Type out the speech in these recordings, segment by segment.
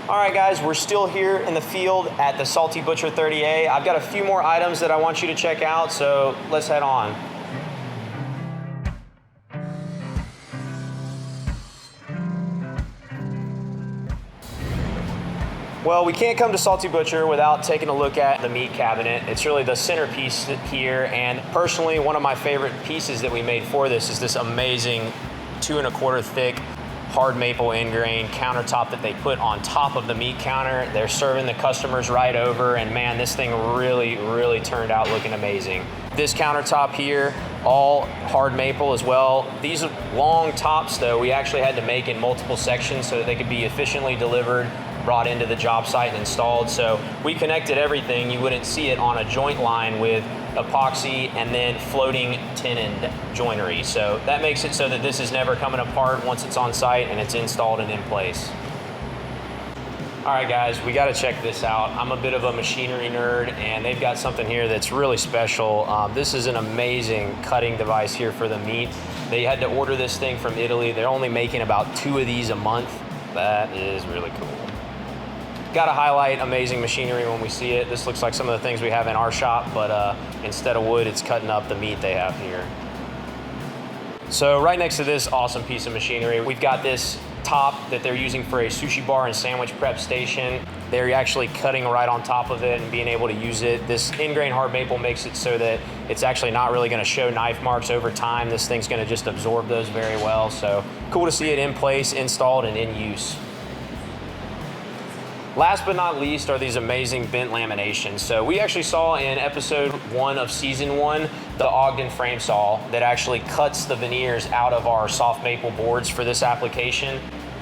All right, guys, we're still here in the field at the Salty Butcher 30A. I've got a few more items that I want you to check out, so let's head on. Well, we can't come to Salty Butcher without taking a look at the meat cabinet. It's really the centerpiece here, and personally, one of my favorite pieces that we made for this is this amazing 2 1/4 thick hard maple ingrain countertop that they put on top of the meat counter. They're serving the customers right over, and man, this thing really turned out looking amazing. This countertop here, all hard maple as well. These long tops, though, we actually had to make in multiple sections so that they could be efficiently delivered, brought into the job site and installed. So we connected everything. You wouldn't see it on a joint line with epoxy and then floating tenon joinery. So that makes it so that this is never coming apart once it's on site and it's installed and in place. All right, guys, we got to check this out. I'm a bit of a machinery nerd, and they've got something here that's really special. This is an amazing cutting device here for the meat. They had to order this thing from Italy. They're only making about 2 of these a month. That is really cool. Got to highlight amazing machinery when we see it. This looks like some of the things we have in our shop, but instead of wood, it's cutting up the meat they have here. So right next to this awesome piece of machinery, we've got this top that they're using for a sushi bar and sandwich prep station. They're actually cutting right on top of it and being able to use it. This ingrain hard maple makes it so that it's actually not really going to show knife marks over time. This thing's going to just absorb those very well. So cool to see it in place, installed, and in use. Last but not least are these amazing bent laminations. So we actually saw in episode 1 of season 1, the Ogden frame saw that actually cuts the veneers out of our soft maple boards for this application.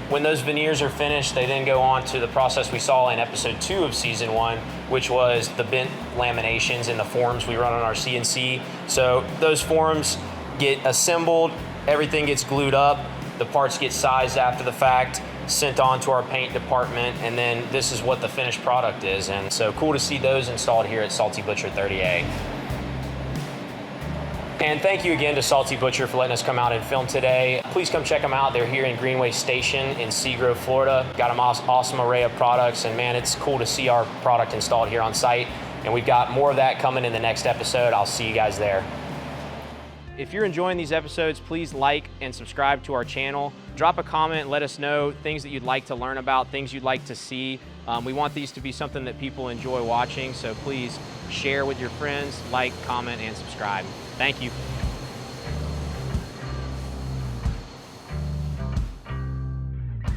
When those veneers are finished, they then go on to the process we saw in episode 2 of season 1, which was the bent laminations and the forms we run on our CNC. So those forms get assembled, everything gets glued up, the parts get sized after the fact, sent on to our paint department, and then this is what the finished product is. And so cool to see those installed here at Salty Butcher 30A. And thank you again to Salty Butcher for letting us come out and film today. Please come check them out. They're here in Greenway Station in Seagrove, Florida. Got an awesome array of products, and man, it's cool to see our product installed here on site. And we've got more of that coming in the next episode. I'll see you guys there. If you're enjoying these episodes, please like and subscribe to our channel. Drop a comment and let us know things that you'd like to learn about, things you'd like to see. We want these to be something that people enjoy watching, so please share with your friends, like, comment, and subscribe. Thank you.